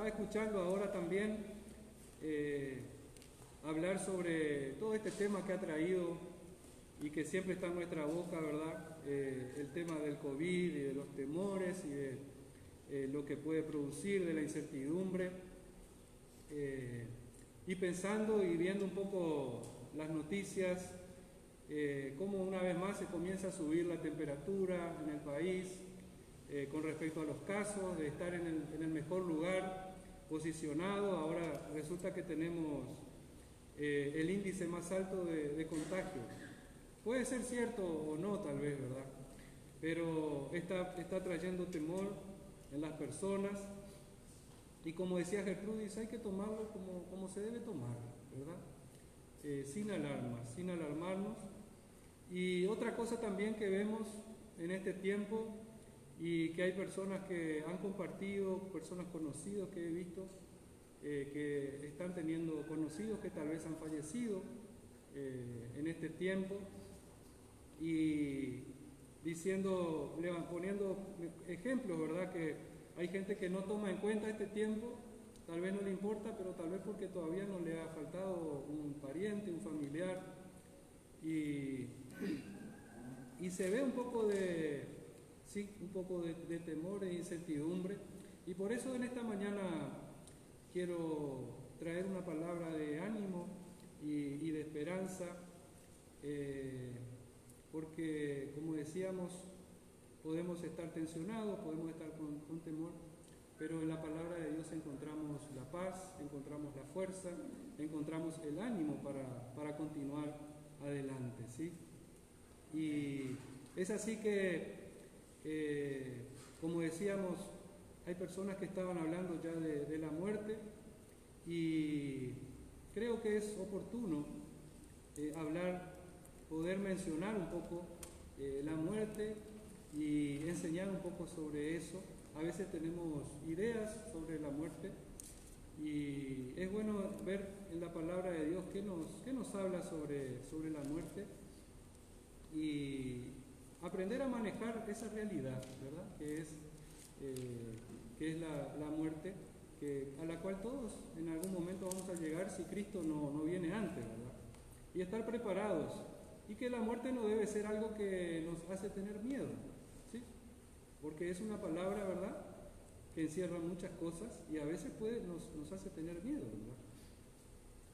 estaba escuchando ahora también hablar sobre todo este tema que ha traído y que siempre está en nuestra boca, ¿verdad? El tema del COVID y de los temores y de lo que puede producir, de la incertidumbre. Y pensando y viendo un poco las noticias, cómo una vez más se comienza a subir la temperatura en el país con respecto a los casos, de estar en el mejor lugar posicionado. Ahora resulta que tenemos el índice más alto de contagio. Puede ser cierto o no, tal vez, ¿verdad? Pero está trayendo temor en las personas. Y como decía Gertrudis, hay que tomarlo como se debe tomar, ¿verdad? Sin alarmas, sin alarmarnos. Y otra cosa también que vemos en este tiempo, y que hay personas que han compartido, personas conocidos que he visto, que están teniendo conocidos que tal vez han fallecido en este tiempo, y poniendo ejemplos, ¿verdad? Que hay gente que no toma en cuenta este tiempo, tal vez no le importa, pero tal vez porque todavía no le ha faltado un pariente, un familiar, y se ve un poco de temor e incertidumbre. Y por eso en esta mañana quiero traer una palabra de ánimo y de esperanza, porque como decíamos, podemos estar tensionados, podemos estar con temor, pero en la palabra de Dios encontramos la paz, encontramos la fuerza, encontramos el ánimo para continuar adelante, ¿sí? Y es así que, como decíamos, hay personas que estaban hablando ya de la muerte, y creo que es oportuno poder mencionar un poco la muerte y enseñar un poco sobre eso. A veces tenemos ideas sobre la muerte y es bueno ver en la palabra de Dios qué nos habla sobre la muerte y aprender a manejar esa realidad, ¿verdad? Que es la muerte, a la cual todos en algún momento vamos a llegar si Cristo no viene antes, ¿verdad? Y estar preparados, y que la muerte no debe ser algo que nos hace tener miedo, ¿sí? Porque es una palabra, ¿verdad?, que encierra muchas cosas y a veces nos hace tener miedo, ¿verdad?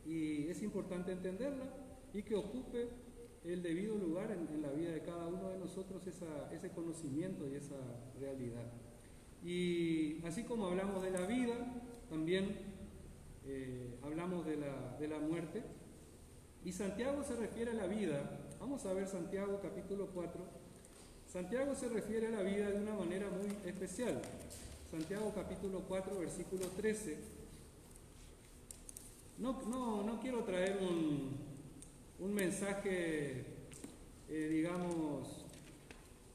Y es importante entenderla y que ocupe el debido lugar en la vida de cada uno de nosotros, ese conocimiento y esa realidad. Y así como hablamos de la vida, también hablamos de la muerte. Y Santiago se refiere a la vida. Vamos a ver Santiago capítulo 4. Santiago se refiere a la vida de una manera muy especial. Santiago capítulo 4, versículo 13. No quiero traer un mensaje, digamos,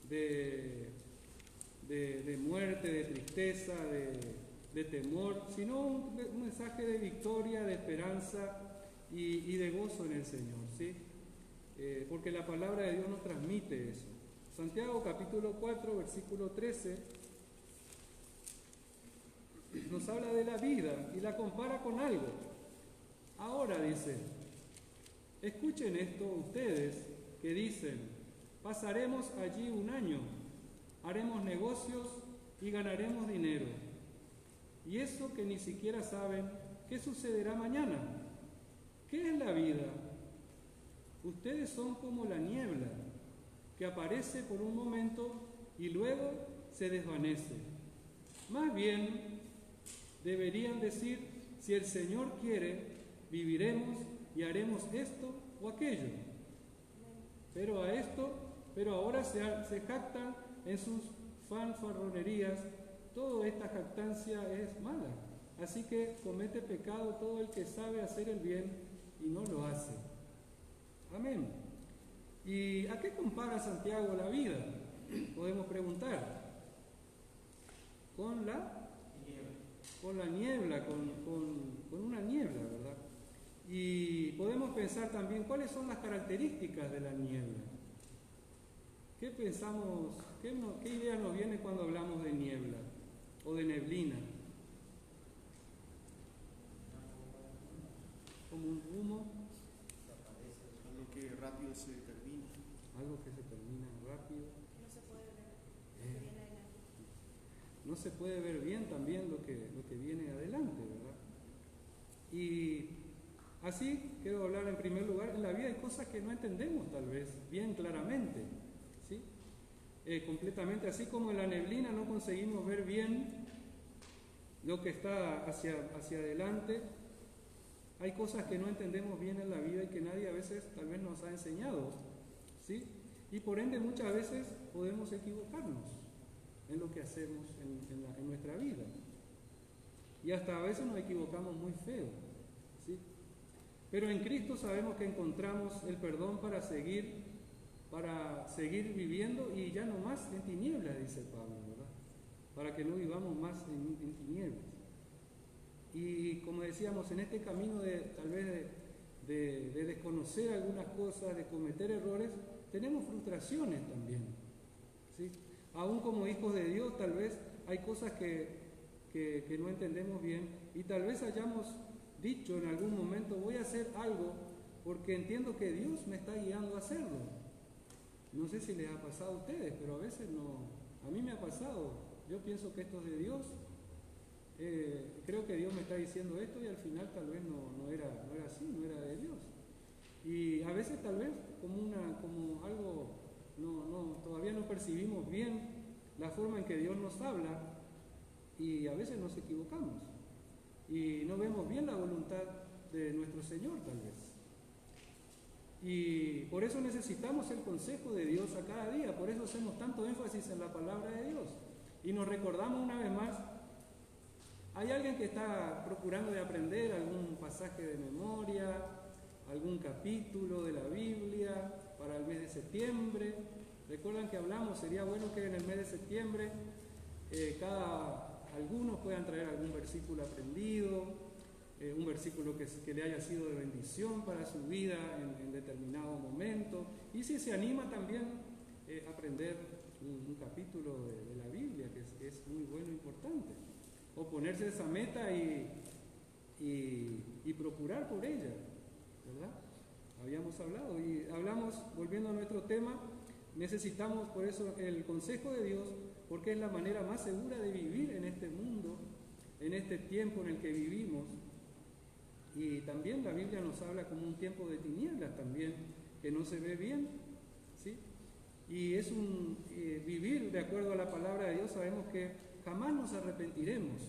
de muerte, de tristeza, de temor, sino un mensaje de victoria, de esperanza y de gozo en el Señor, ¿sí? Porque la palabra de Dios nos transmite eso. Santiago capítulo 4, versículo 13, nos habla de la vida y la compara con algo. Ahora dice, escuchen esto ustedes que dicen, pasaremos allí un año, haremos negocios y ganaremos dinero. Y eso que ni siquiera saben qué sucederá mañana. ¿Qué es la vida? Ustedes son como la niebla, que aparece por un momento y luego se desvanece. Más bien, deberían decir, si el Señor quiere, viviremos y haremos esto o aquello. Pero ahora se jactan en sus fanfarronerías. Toda esta jactancia es mala. Así que comete pecado todo el que sabe hacer el bien y no lo hace. Amén. ¿Y a qué compara Santiago la vida? Podemos preguntar. Con la niebla, con una niebla, ¿verdad? Y podemos pensar también cuáles son las características de la niebla. ¿Qué pensamos, qué idea nos viene cuando hablamos de niebla o de neblina? último, algo que rápido se termina. algo que se termina rápido. No se puede ver lo que viene adelante. No se puede ver bien también lo que viene adelante, ¿verdad? Y así quiero hablar en primer lugar, en la vida hay cosas que no entendemos tal vez bien claramente, ¿sí? Completamente, así como en la neblina no conseguimos ver bien lo que está hacia adelante, hay cosas que no entendemos bien en la vida y que nadie a veces tal vez nos ha enseñado, ¿sí? Y por ende muchas veces podemos equivocarnos en lo que hacemos en nuestra vida. Y hasta a veces nos equivocamos muy feo, ¿sí? Pero en Cristo sabemos que encontramos el perdón para seguir viviendo y ya no más en tinieblas, dice Pablo, ¿verdad? Para que no vivamos más en tinieblas. Y como decíamos, en este camino tal vez de desconocer algunas cosas, de cometer errores, tenemos frustraciones también, ¿sí? Aún como hijos de Dios, tal vez hay cosas que no entendemos bien y tal vez hayamos dicho en algún momento, voy a hacer algo porque entiendo que Dios me está guiando a hacerlo. No sé si les ha pasado a ustedes, pero a veces no. A mí me ha pasado. Yo pienso que esto es de Dios. Creo que Dios me está diciendo esto y al final tal vez no era así, no era de Dios. Y a veces tal vez como algo, todavía no percibimos bien la forma en que Dios nos habla y a veces nos equivocamos y no vemos bien la voluntad de nuestro Señor tal vez. Y por eso necesitamos el consejo de Dios a cada día, por eso hacemos tanto énfasis en la palabra de Dios y nos recordamos una vez más. Hay alguien que está procurando de aprender algún pasaje de memoria, algún capítulo de la Biblia para el mes de septiembre. Recuerdan que hablamos, sería bueno que en el mes de septiembre algunos puedan traer algún versículo aprendido, un versículo que le haya sido de bendición para su vida en determinado momento. Y si se anima también aprender un capítulo de la Biblia, que es muy bueno e importante. O ponerse esa meta y procurar por ella, ¿verdad? Habíamos hablado y hablamos, volviendo a nuestro tema, necesitamos por eso el consejo de Dios, porque es la manera más segura de vivir en este mundo, en este tiempo en el que vivimos. Y también la Biblia nos habla como un tiempo de tinieblas también, que no se ve bien, ¿sí? Y es vivir de acuerdo a la palabra de Dios. Sabemos que jamás nos arrepentiremos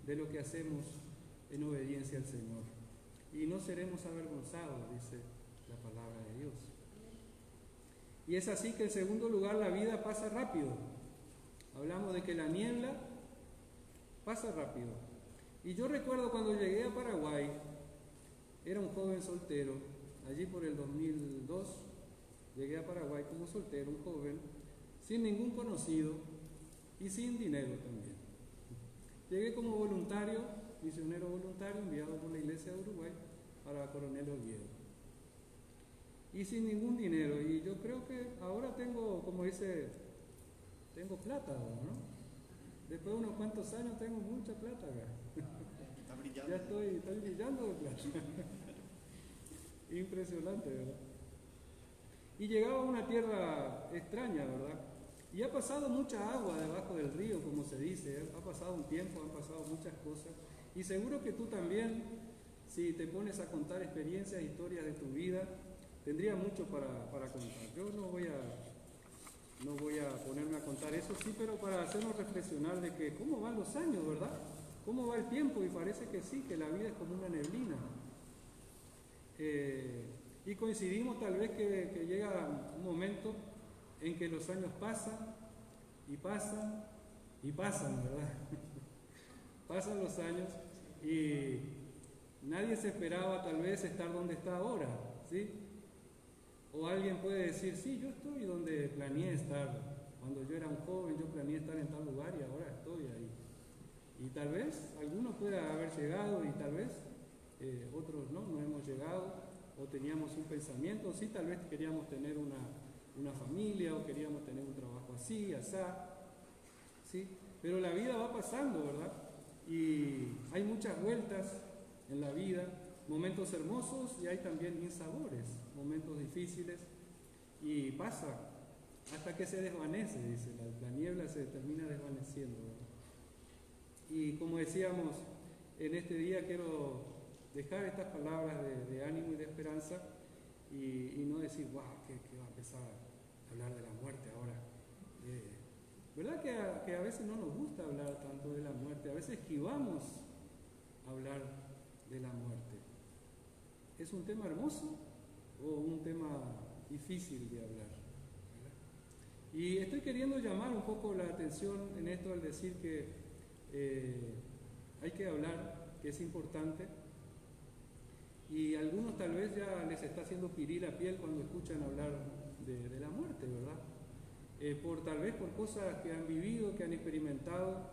de lo que hacemos en obediencia al Señor. Y no seremos avergonzados, dice la palabra de Dios. Y es así que en segundo lugar la vida pasa rápido. Hablamos de que la niebla pasa rápido. Y yo recuerdo cuando llegué a Paraguay, era un joven soltero, allí por el 2002, llegué a Paraguay como soltero, un joven, sin ningún conocido y sin dinero también. Llegué como voluntario, misionero voluntario, enviado por la Iglesia de Uruguay para Coronel Oviedo. Y sin ningún dinero, y yo creo que ahora tengo, como dice, tengo plata, ¿no? Después de unos cuantos años tengo mucha plata acá. Está brillando. Ya estoy brillando de plata. Impresionante, ¿verdad? Y llegaba a una tierra extraña, ¿verdad? Y ha pasado mucha agua debajo del río, como se dice. Ha pasado un tiempo, han pasado muchas cosas. Y seguro que tú también, si te pones a contar experiencias, historias de tu vida, tendría mucho para contar. Yo no voy a ponerme a contar eso, sí, pero para hacernos reflexionar de que cómo van los años, ¿verdad? Cómo va el tiempo, y parece que sí, que la vida es como una neblina. Y coincidimos tal vez que llega un momento en que los años pasan, ¿verdad? Pasan los años y nadie se esperaba tal vez estar donde está ahora, ¿sí? O alguien puede decir, sí, yo estoy donde planeé estar. Cuando yo era un joven, yo planeé estar en tal lugar y ahora estoy ahí. Y tal vez algunos puedan haber llegado y tal vez otros no hemos llegado, o teníamos un pensamiento, sí, tal vez queríamos tener una familia o queríamos tener un trabajo así, asá, ¿sí? Pero la vida va pasando, ¿verdad? Y hay muchas vueltas en la vida momentos hermosos y hay también insabores, momentos difíciles, y pasa hasta que se desvanece, dice, la niebla se termina desvaneciendo, ¿verdad? Y como decíamos, en este día quiero dejar estas palabras de ánimo y de esperanza y no decir, wow, que va a empezar a hablar de la muerte ahora. ¿Verdad que a veces no nos gusta hablar tanto de la muerte? A veces esquivamos hablar de la muerte. ¿Es un tema hermoso o un tema difícil de hablar? ¿Verdad? Y estoy queriendo llamar un poco la atención en esto al decir que hay que hablar, que es importante. Y a algunos tal vez ya les está haciendo pirir la piel cuando escuchan hablar de la muerte, ¿verdad? Tal vez por cosas que han vivido, que han experimentado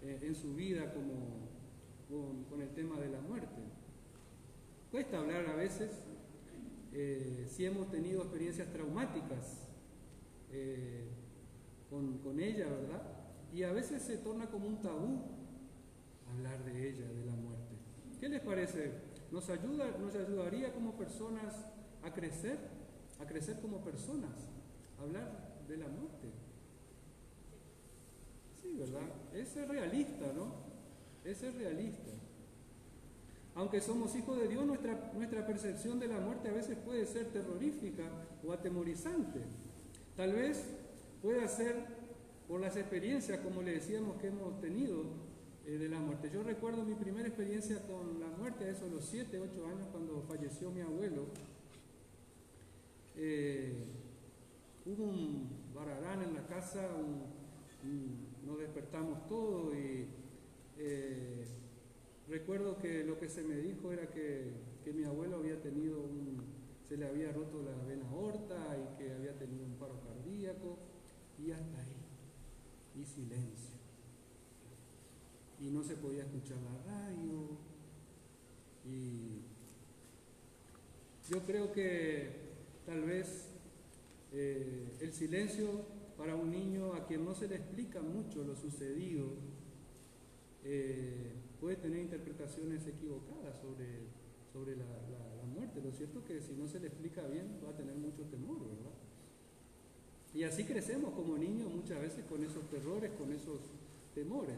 en su vida con el tema de la muerte. Cuesta hablar a veces si hemos tenido experiencias traumáticas con ella, ¿verdad? Y a veces se torna como un tabú hablar de ella, de la muerte. ¿Qué les parece? ¿Nos ayudaría como personas a crecer como personas, a hablar de la muerte? Sí, ¿verdad? Es ser realista, ¿no? Es ser realista. Aunque somos hijos de Dios, nuestra percepción de la muerte a veces puede ser terrorífica o atemorizante. Tal vez pueda ser por las experiencias, como le decíamos, que hemos tenido de la muerte. Yo recuerdo mi primera experiencia con la muerte, eso a los 7, 8 años, cuando falleció mi abuelo. Hubo un bararán en la casa, nos despertamos todos y recuerdo que lo que se me dijo era que mi abuelo había tenido se le había roto la vena aorta y que había tenido un paro cardíaco, y hasta ahí, y silencio. Y no se podía escuchar la radio, y yo creo que tal vez el silencio para un niño a quien no se le explica mucho lo sucedido puede tener interpretaciones equivocadas sobre la muerte. Lo cierto es que si no se le explica bien va a tener mucho temor, ¿verdad? Y así crecemos como niños muchas veces con esos terrores, con esos temores.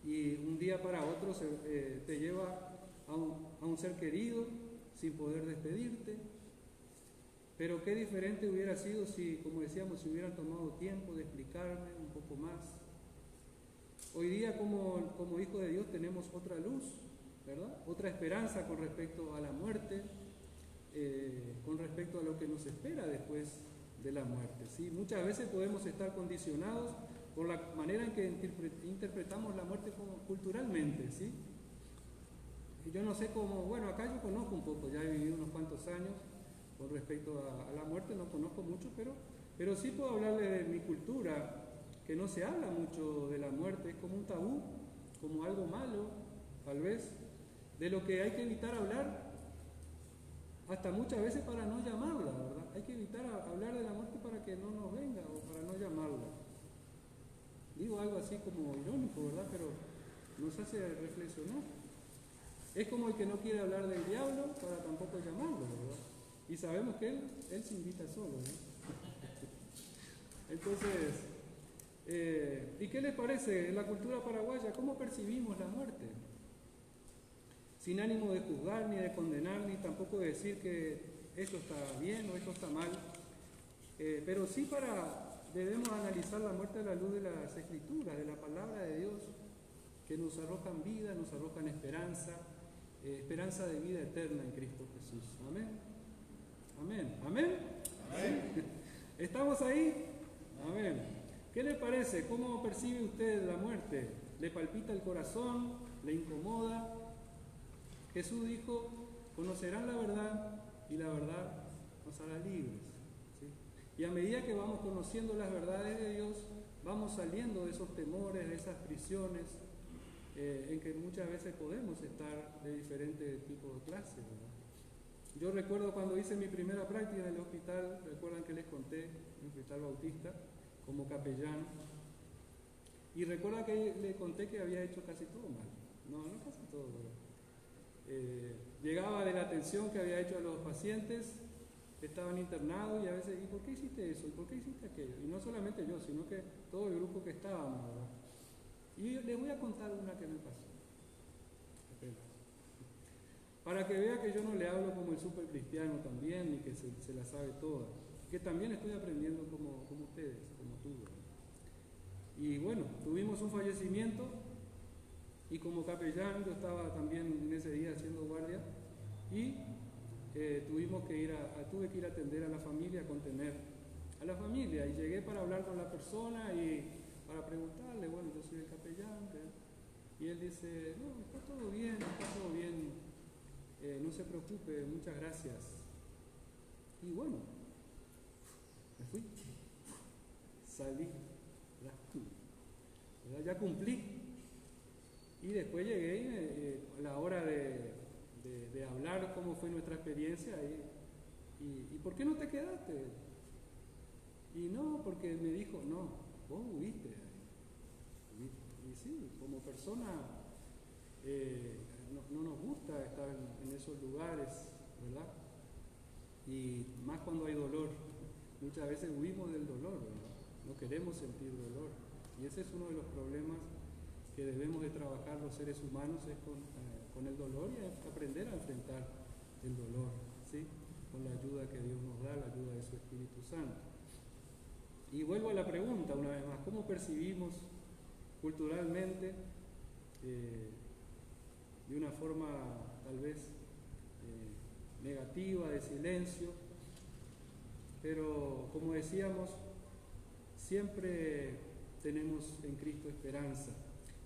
Y un día para otro te lleva a un ser querido sin poder despedirte. Pero qué diferente hubiera sido si, como decíamos, si hubieran tomado tiempo de explicarme un poco más. Hoy día como hijos de Dios tenemos otra luz, ¿verdad? Otra esperanza con respecto a la muerte, con respecto a lo que nos espera después de la muerte, ¿sí? Muchas veces podemos estar condicionados por la manera en que interpretamos la muerte culturalmente, ¿sí? Y yo no sé cómo, bueno, acá yo conozco un poco, ya he vivido unos cuantos años con respecto a la muerte, no conozco mucho, pero sí puedo hablarle de mi cultura, que no se habla mucho de la muerte, es como un tabú, como algo malo, tal vez, de lo que hay que evitar hablar, hasta muchas veces para no llamarla, ¿verdad? Hay que evitar hablar de la muerte para que no nos venga o para no llamarla. Digo algo así como irónico, ¿verdad? Pero nos hace reflexionar. Es como el que no quiere hablar del diablo para tampoco llamarlo, ¿verdad? Y sabemos que él se invita solo, ¿no? Entonces, ¿y qué les parece en la cultura paraguaya? ¿Cómo percibimos la muerte? Sin ánimo de juzgar, ni de condenar, ni tampoco de decir que esto está bien o esto está mal, pero sí debemos analizar la muerte a la luz de las Escrituras, de la palabra de Dios, que nos arrojan vida, nos arrojan esperanza, esperanza de vida eterna en Cristo Jesús. Amén. Amén. Amén. Amén. ¿Estamos ahí? Amén. ¿Qué le parece? ¿Cómo percibe usted la muerte? ¿Le palpita el corazón? ¿Le incomoda? Jesús dijo, conocerán la verdad y la verdad nos hará libres, ¿sí? Y a medida que vamos conociendo las verdades de Dios, vamos saliendo de esos temores, de esas prisiones, en que muchas veces podemos estar de diferentes tipos de clases, ¿verdad? Yo recuerdo cuando hice mi primera práctica en el hospital, recuerdan que les conté, en el Hospital Bautista, como capellán, y recuerda que le conté que había hecho casi todo mal, no casi todo, llegaba de la atención que había hecho a los pacientes que estaban internados y a veces, ¿y por qué hiciste eso? ¿Y por qué hiciste aquello? Y no solamente yo, sino que todo el grupo que estábamos, ¿verdad? Y les voy a contar una que me pasó. Para que vea que yo no le hablo como el super cristiano también, ni que se la sabe toda. Que también estoy aprendiendo como ustedes, como tú, ¿verdad? Y bueno, tuvimos un fallecimiento y como capellán yo estaba también en ese día haciendo guardia y tuve que ir a atender a la familia, a contener a la familia y llegué para hablar con la persona y para preguntarle, bueno, yo soy el capellán, ¿verdad? Y él dice, no, está todo bien, no se preocupe, muchas gracias. Y bueno, me fui, salí, ¿verdad? Ya cumplí. Y después llegué a la hora de hablar cómo fue nuestra experiencia y ¿por qué no te quedaste? Y no, porque me dijo, no, vos huiste. Y sí, como persona no nos gusta estar en esos lugares, ¿verdad? Y más cuando hay dolor. Muchas veces huimos del dolor, ¿verdad? No queremos sentir dolor. Y ese es uno de los problemas que debemos de trabajar los seres humanos, es con el dolor y aprender a enfrentar el dolor, ¿sí? Con la ayuda que Dios nos da, la ayuda de su Espíritu Santo. Y vuelvo a la pregunta una vez más, ¿cómo percibimos culturalmente, de una forma tal vez negativa, de silencio? Pero como decíamos, siempre tenemos en Cristo esperanza.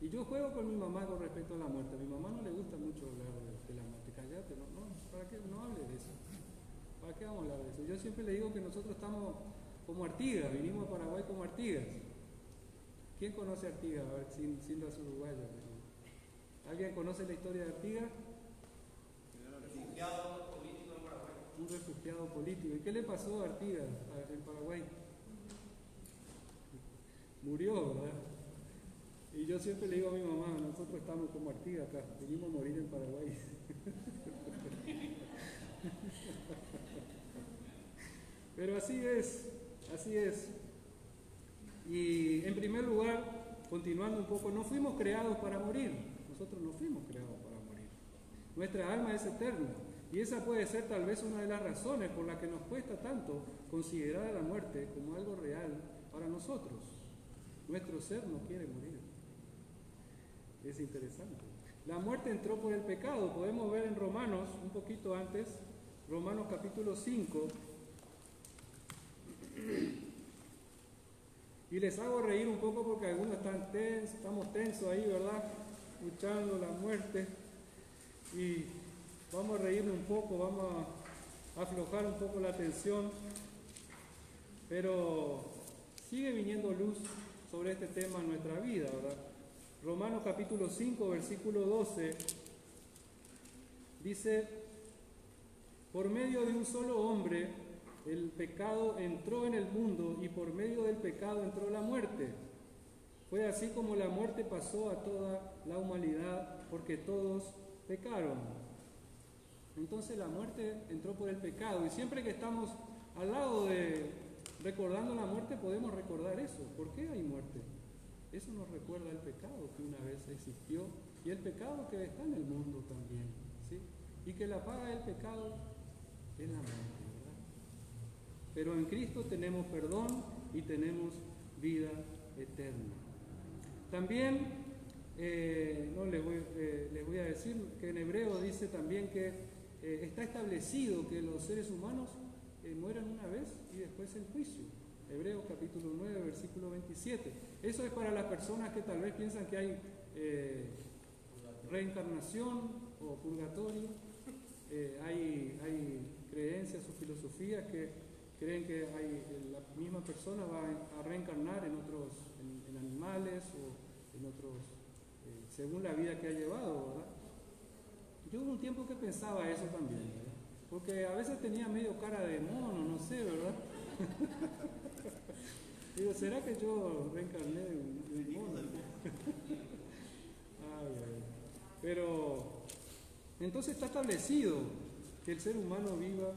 Y yo juego con mi mamá con respecto a la muerte. A mi mamá no le gusta mucho hablar de la muerte. Cállate, no, ¿para qué? No hable de eso. ¿Para qué vamos a hablar de eso? Yo siempre le digo que nosotros estamos como Artigas, vinimos a Paraguay como Artigas. ¿Quién conoce a Artigas? A ver, sin los uruguayos. ¿Alguien conoce la historia de Artigas? Refugiado político en Paraguay. Un refugiado político. ¿Y qué le pasó a Artigas en Paraguay? Murió, ¿verdad? Y yo siempre le digo a mi mamá, nosotros estamos como Artigas acá, venimos a morir en Paraguay. Pero así es. Y en primer lugar, continuando un poco, no fuimos creados para morir, nosotros no fuimos creados para morir. Nuestra alma es eterna y esa puede ser tal vez una de las razones por las que nos cuesta tanto considerar a la muerte como algo real para nosotros. Nuestro ser no quiere morir. Es interesante. La muerte entró por el pecado. Podemos ver en Romanos, un poquito antes, Romanos capítulo 5. Y les hago reír un poco porque algunos estamos tensos ahí, ¿verdad? Escuchando la muerte. Y vamos a reírnos un poco, vamos a aflojar un poco la tensión. Pero sigue viniendo luz sobre este tema en nuestra vida, ¿verdad? Romanos capítulo 5, versículo 12, dice, por medio de un solo hombre, el pecado entró en el mundo y por medio del pecado entró la muerte. Fue así como la muerte pasó a toda la humanidad porque todos pecaron. Entonces la muerte entró por el pecado y siempre que estamos al lado de recordando la muerte podemos recordar eso. ¿Por qué hay muerte? Eso nos recuerda el pecado que una vez existió y el pecado que está en el mundo también, ¿sí? Y que la paga del pecado es la muerte, ¿verdad? Pero en Cristo tenemos perdón y tenemos vida eterna. También les voy a decir que en Hebreo dice también que está establecido que los seres humanos mueran una vez y después el juicio. Hebreos capítulo 9, versículo 27. Eso es para las personas que tal vez piensan que hay reencarnación o purgatorio. Hay creencias o filosofías que creen que la misma persona va a reencarnar en animales o en otros, según la vida que ha llevado, ¿verdad? Yo hubo un tiempo que pensaba eso también, ¿verdad? Porque a veces tenía medio cara de mono, no sé, ¿verdad? Digo, ¿será que yo reencarné en un mono? Entonces está establecido que el ser humano viva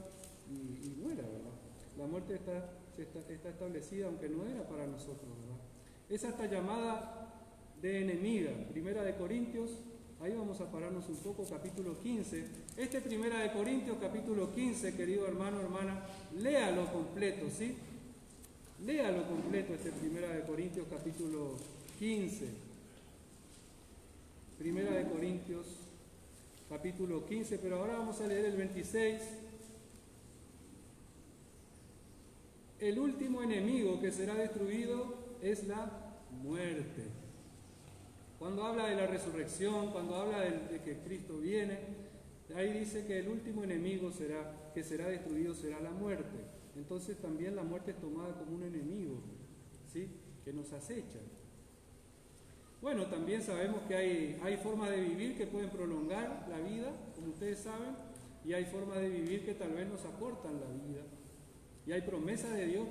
y muera, ¿verdad? La muerte está establecida, aunque no era para nosotros, ¿verdad? Es hasta llamada de enemiga. Primera de Corintios, ahí vamos a pararnos un poco, capítulo 15. Este Primera de Corintios, capítulo 15, querido hermano, hermana, léalo completo, ¿sí? Léalo completo, este Primera de Corintios, capítulo 15. Primera de Corintios, capítulo 15, pero ahora vamos a leer el 26. El último enemigo que será destruido es la muerte. Cuando habla de la resurrección, cuando habla de que Cristo viene, ahí dice que el último enemigo que será destruido será la muerte. Entonces también la muerte es tomada como un enemigo, ¿sí?, que nos acecha. Bueno, también sabemos que hay formas de vivir que pueden prolongar la vida, como ustedes saben, y hay formas de vivir que tal vez nos acortan la vida. Y hay promesas de Dios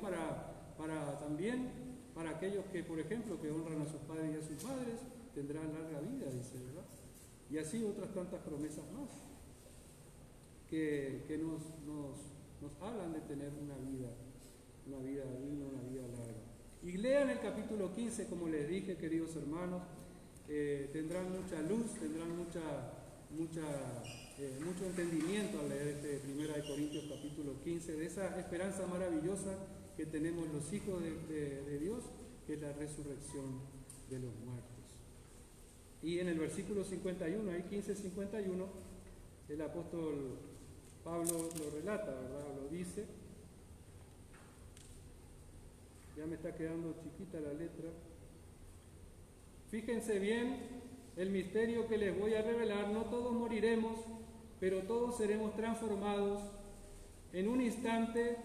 también para aquellos que, por ejemplo, que honran a sus padres y a sus madres, tendrán larga vida, dice, ¿verdad? Y así otras tantas promesas más que nos hablan de tener una vida digna, una vida larga. Y lean el capítulo 15, como les dije, queridos hermanos, tendrán mucha luz, tendrán mucho entendimiento al leer este 1 Corintios capítulo 15, de esa esperanza maravillosa que tenemos los hijos de Dios, que es la resurrección de los muertos. Y en el versículo 51, ahí 15:51, el apóstol Pablo lo relata, ¿verdad? Lo dice. Ya me está quedando chiquita la letra. Fíjense bien el misterio que les voy a revelar. No todos moriremos, pero todos seremos transformados en un instante,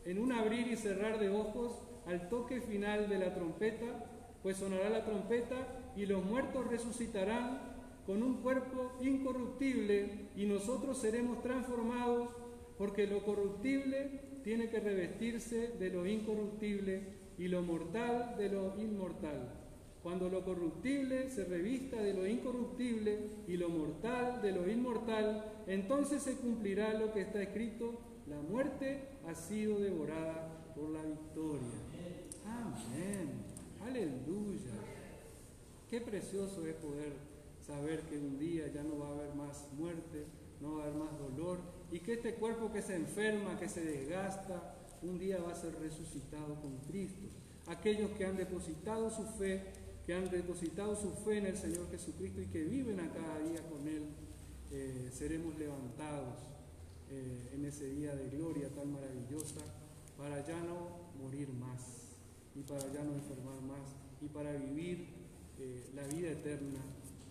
en un abrir y cerrar de ojos, al toque final de la trompeta, pues sonará la trompeta y los muertos resucitarán con un cuerpo incorruptible y nosotros seremos transformados, porque lo corruptible tiene que revestirse de lo incorruptible y lo mortal de lo inmortal. Cuando lo corruptible se revista de lo incorruptible y lo mortal de lo inmortal, entonces se cumplirá lo que está escrito: la muerte ha sido devorada por la victoria. Amén. Aleluya. Qué precioso es poder saber que un día ya no va a haber más muerte, no va a haber más dolor, y que este cuerpo que se enferma, que se desgasta, un día va a ser resucitado con Cristo. Aquellos que han depositado su fe, en el Señor Jesucristo y que viven a cada día con Él, seremos levantados en ese día de gloria tan maravillosa, para ya no morir más, y para ya no enfermar más, y para vivir la vida eterna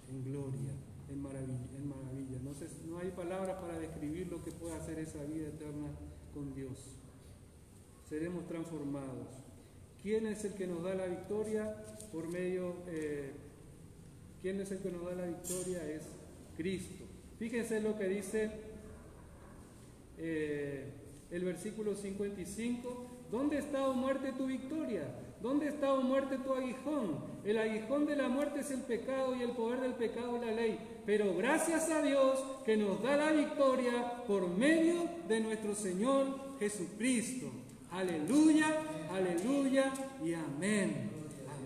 en gloria, en maravilla. No hay palabras para describir lo que puede hacer esa vida eterna con Dios. Seremos transformados. ¿Quién es el que nos da la victoria? ¿Quién es el que nos da la victoria? Es Cristo. Fíjense lo que dice el versículo 55. ¿Dónde está, oh muerte, tu victoria? ¿Dónde está, oh muerte, tu aguijón? El aguijón de la muerte es el pecado, y el poder del pecado es la ley. Pero gracias a Dios que nos da la victoria por medio de nuestro Señor Jesucristo. Aleluya, aleluya y amén.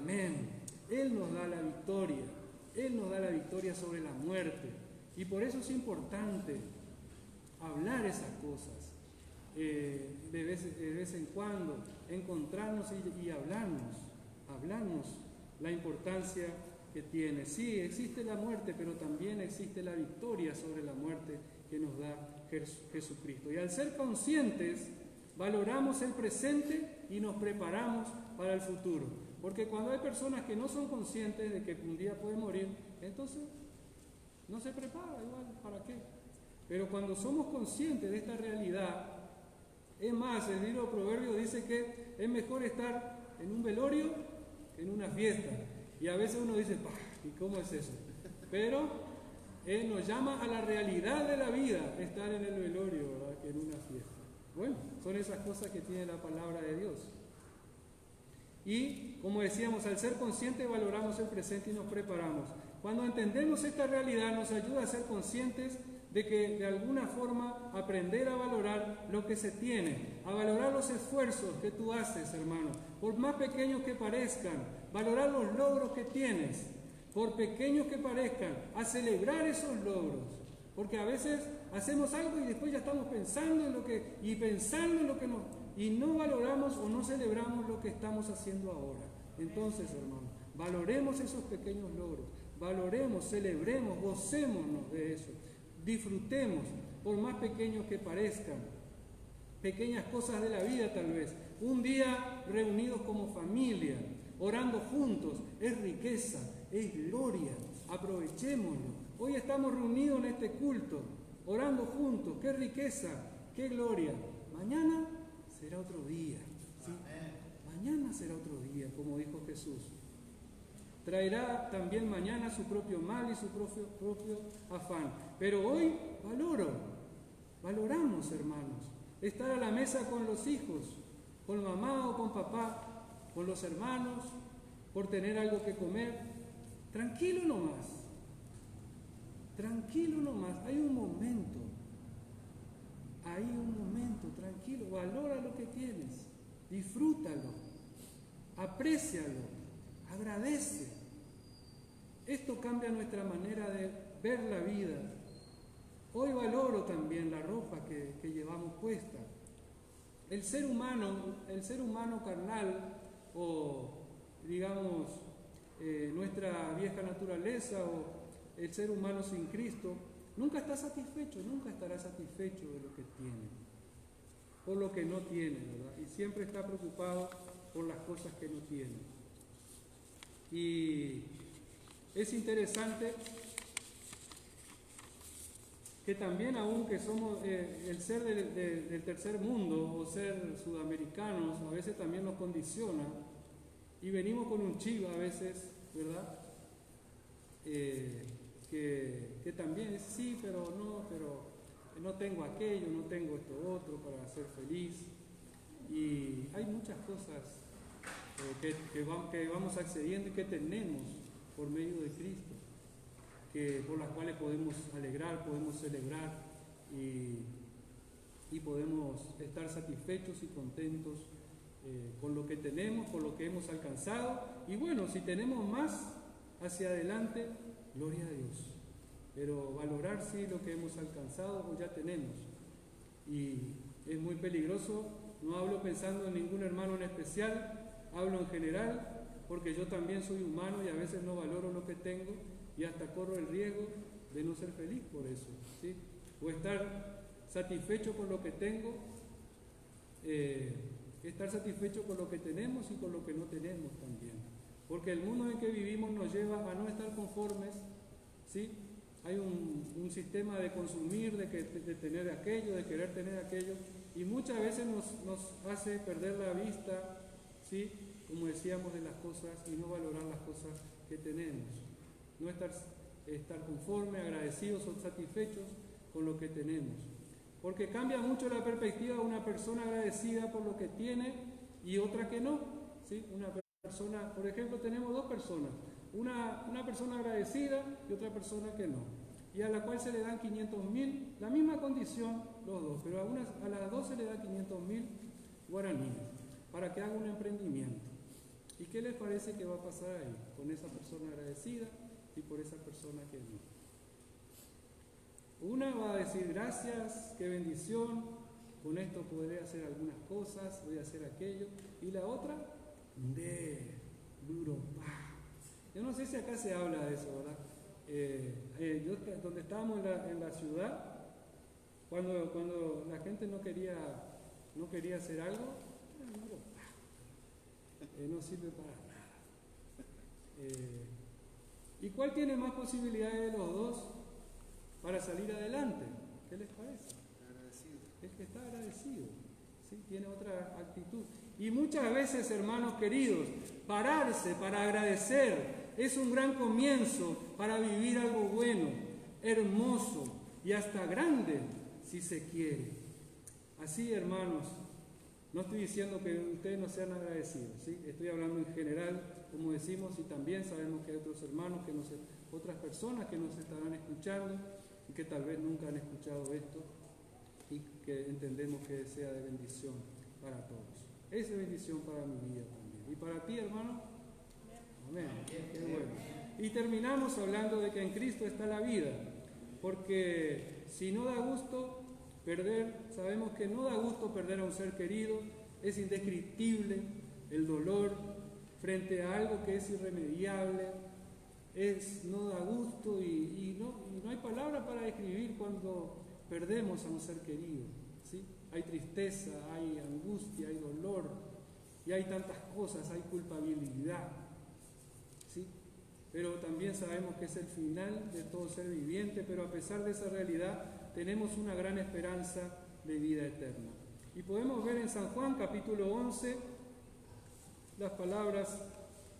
Amén. Él nos da la victoria. Él nos da la victoria sobre la muerte. Y por eso es importante hablar esas cosas. De vez en cuando, encontrarnos y hablarnos la importancia que tiene. Sí, existe la muerte, pero también existe la victoria sobre la muerte que nos da Jesucristo. Y al ser conscientes, valoramos el presente y nos preparamos para el futuro. Porque cuando hay personas que no son conscientes de que un día puede morir, entonces no se prepara igual, ¿para qué? Pero cuando somos conscientes de esta realidad, es más, el libro de Proverbios dice que es mejor estar en un velorio que en una fiesta. Y a veces uno dice, ¿y cómo es eso? Pero nos llama a la realidad de la vida estar en el velorio, ¿verdad?, que en una fiesta. Bueno, son esas cosas que tiene la palabra de Dios. Y, como decíamos, al ser conscientes valoramos el presente y nos preparamos. Cuando entendemos esta realidad nos ayuda a ser conscientes de que de alguna forma aprender a valorar lo que se tiene, a valorar los esfuerzos que tú haces, hermano, por más pequeños que parezcan, valorar los logros que tienes, por pequeños que parezcan, a celebrar esos logros, porque a veces hacemos algo y después ya estamos pensando en lo que no, y no valoramos o no celebramos lo que estamos haciendo ahora. Entonces, hermano, valoremos esos pequeños logros, valoremos, celebremos, gocémonos de eso. Disfrutemos, por más pequeños que parezcan, pequeñas cosas de la vida tal vez. Un día reunidos como familia, orando juntos, es riqueza, es gloria. Aprovechémoslo. Hoy estamos reunidos en este culto, orando juntos, qué riqueza, qué gloria. Mañana será otro día, ¿sí? Mañana será otro día, como dijo Jesús. Traerá también mañana su propio mal y su propio afán. Pero hoy valoramos, hermanos, estar a la mesa con los hijos, con mamá o con papá, con los hermanos, por tener algo que comer. Tranquilo nomás, hay un momento, tranquilo, valora lo que tienes, disfrútalo, aprécialo, agradece. Esto cambia nuestra manera de ver la vida. Hoy valoro también la ropa que llevamos puesta. El ser humano carnal, o digamos nuestra vieja naturaleza, o el ser humano sin Cristo, nunca está satisfecho, nunca estará satisfecho de lo que tiene, por lo que no tiene, ¿verdad? Y siempre está preocupado por las cosas que no tiene. Y es interesante que también, aunque somos el ser del tercer mundo o ser sudamericanos, a veces también nos condiciona y venimos con un chip a veces, ¿verdad? Que también es sí, pero no tengo aquello, no tengo esto otro para ser feliz. Y hay muchas cosas que vamos accediendo y que tenemos por medio de Cristo, por las cuales podemos alegrar, podemos celebrar y podemos estar satisfechos y contentos con lo que tenemos, con lo que hemos alcanzado. Y bueno, si tenemos más hacia adelante, gloria a Dios. Pero valorar sí lo que hemos alcanzado, pues ya tenemos. Y es muy peligroso, no hablo pensando en ningún hermano en especial, hablo en general, porque yo también soy humano y a veces no valoro lo que tengo y hasta corro el riesgo de no ser feliz por eso, ¿sí? O estar satisfecho con lo que tengo, estar satisfecho con lo que tenemos y con lo que no tenemos también. Porque el mundo en que vivimos nos lleva a no estar conformes, ¿sí? Hay un sistema de consumir, de tener aquello, de querer tener aquello, y muchas veces nos hace perder la vista, ¿sí? Como decíamos, de las cosas y no valorar las cosas que tenemos. No estar conformes, agradecidos o satisfechos con lo que tenemos. Porque cambia mucho la perspectiva de una persona agradecida por lo que tiene y otra que no, ¿sí? Una persona, por ejemplo, tenemos dos personas, una persona agradecida y otra persona que no, y a la cual se le dan 500.000, la misma condición los dos, pero a las dos se le da 500.000 guaraníes para que haga un emprendimiento. ¿Y qué les parece que va a pasar ahí con esa persona agradecida y por esa persona que no? Una va a decir gracias, qué bendición, con esto podré hacer algunas cosas, voy a hacer aquello, y la otra, duro, yo no sé si acá se habla de eso, ¿verdad? Yo donde estábamos en la ciudad, cuando la gente no quería hacer algo, no sirve para nada. ¿Y cuál tiene más posibilidades de los dos para salir adelante? ¿Qué les parece? Agradecido. El que está agradecido, ¿sí? Tiene otra actitud. Y muchas veces, hermanos queridos, pararse para agradecer es un gran comienzo para vivir algo bueno, hermoso y hasta grande, si se quiere. Así, hermanos, no estoy diciendo que ustedes no sean agradecidos, ¿sí? Estoy hablando en general, como decimos, y también sabemos que hay otros hermanos, otras personas que nos estarán escuchando, y que tal vez nunca han escuchado esto y que entendemos que sea de bendición para todos. Es de bendición para mi vida también. ¿Y para ti, hermano? Amén. Qué bueno. Y terminamos hablando de que en Cristo está la vida, porque si no da gusto perder, sabemos que no da gusto perder a un ser querido, es indescriptible el dolor frente a algo que es irremediable, no da gusto y no hay palabra para describir cuando perdemos a un ser querido, ¿sí? Hay tristeza, hay angustia, hay dolor y hay tantas cosas, hay culpabilidad, ¿sí? Pero también sabemos que es el final de todo ser viviente, pero a pesar de esa realidad tenemos una gran esperanza de vida eterna. Y podemos ver en San Juan capítulo 11 las palabras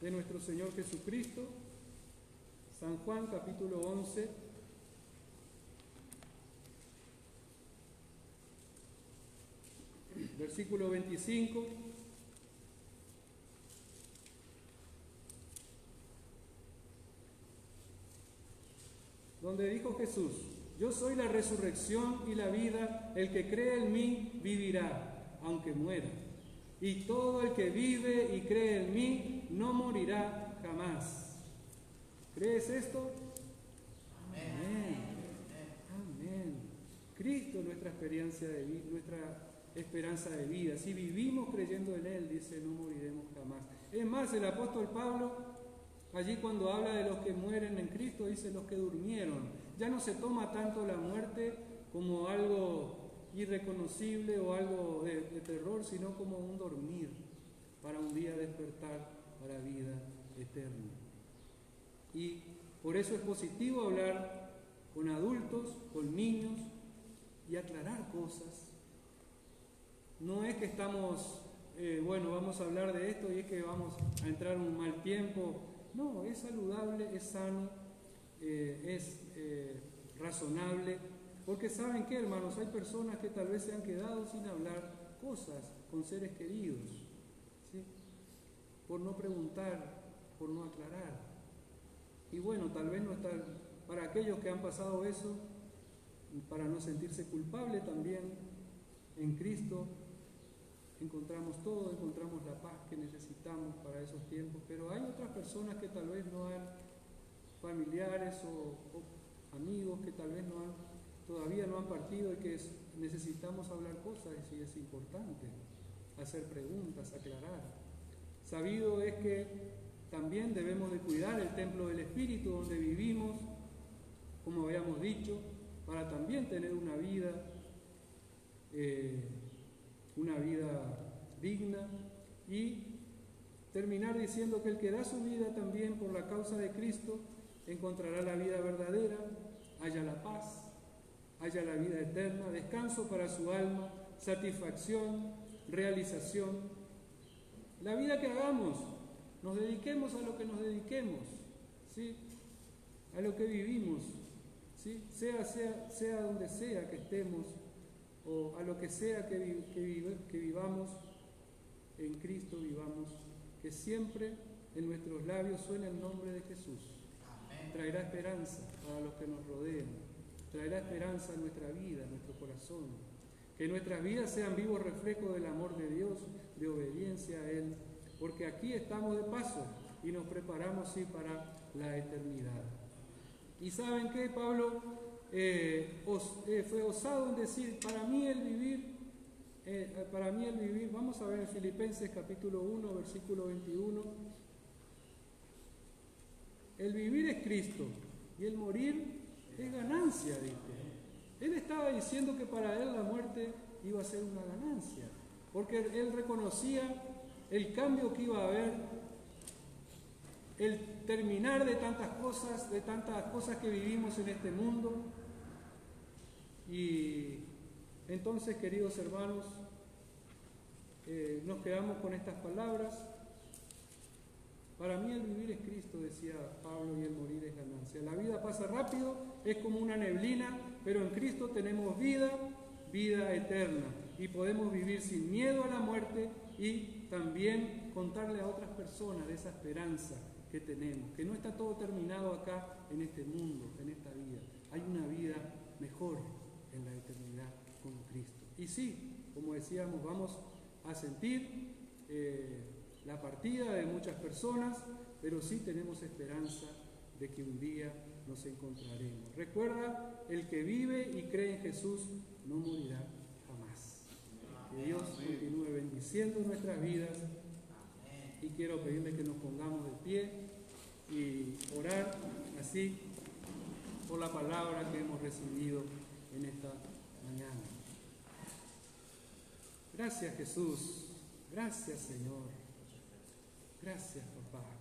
de nuestro Señor Jesucristo. San Juan capítulo 11, versículo 25. Donde dijo Jesús: yo soy la resurrección y la vida, el que cree en mí vivirá, aunque muera. Y todo el que vive y cree en mí no morirá jamás. ¿Crees esto? Amén. Amén. Cristo es nuestra experiencia de vida, nuestra esperanza de vida. Si vivimos creyendo en Él, dice, no moriremos jamás. Es más, el apóstol Pablo, allí cuando habla de los que mueren en Cristo, dice los que durmieron. Ya no se toma tanto la muerte como algo irreconocible o algo de terror, sino como un dormir para un día despertar para vida eterna. Y por eso es positivo hablar con adultos, con niños y aclarar cosas. No es que estamos, vamos a hablar de esto y es que vamos a entrar en un mal tiempo. No, es saludable, es sano, es razonable. Porque ¿saben qué, hermanos? Hay personas que tal vez se han quedado sin hablar cosas con seres queridos, ¿sí? Por no preguntar, por no aclarar. Y bueno, tal vez no está, para aquellos que han pasado eso, para no sentirse culpable también, en Cristo encontramos todo, encontramos la paz que necesitamos para esos tiempos, pero hay otras personas que tal vez no han, familiares o amigos que tal vez todavía no han partido y que necesitamos hablar cosas y es importante hacer preguntas, aclarar. Sabido es que también debemos de cuidar el templo del Espíritu donde vivimos, como habíamos dicho, para también tener una vida digna y terminar diciendo que el que da su vida también por la causa de Cristo encontrará la vida verdadera, haya la paz, haya la vida eterna, descanso para su alma, satisfacción, realización. La vida que hagamos, nos dediquemos a lo que nos dediquemos, ¿sí? A lo que vivimos, ¿sí? Sea donde sea que estemos, o a lo que sea que vivamos, en Cristo vivamos, que siempre en nuestros labios suene el nombre de Jesús. Amén. Traerá esperanza para los que nos rodean, traerá esperanza a nuestra vida, a nuestro corazón, que nuestras vidas sean vivos reflejos del amor de Dios, de obediencia a Él, porque aquí estamos de paso y nos preparamos sí para la eternidad. ¿Y saben qué? Pablo fue osado en decir, para mí el vivir, vamos a ver en Filipenses capítulo 1, versículo 21, el vivir es Cristo y el morir es ganancia, dijo. Él estaba diciendo que para él la muerte iba a ser una ganancia, porque él reconocía el cambio que iba a haber, el terminar de tantas cosas que vivimos en este mundo. Y entonces, queridos hermanos, nos quedamos con estas palabras. Para mí el vivir es Cristo, decía Pablo, y el morir es ganancia. La vida pasa rápido, es como una neblina, pero en Cristo tenemos vida eterna. Y podemos vivir sin miedo a la muerte y también contarle a otras personas de esa esperanza que tenemos, que no está todo terminado acá en este mundo, en esta vida. Hay una vida mejor en la eternidad con Cristo. Y sí, como decíamos, vamos a sentir la partida de muchas personas, pero sí tenemos esperanza de que un día nos encontraremos. Recuerda, el que vive y cree en Jesús no morirá jamás. Que Dios continúe bendiciendo nuestras vidas. Y quiero pedirle que nos pongamos de pie y orar así por la palabra que hemos recibido en esta mañana. Gracias, Jesús. Gracias, Señor. Gracias, papá.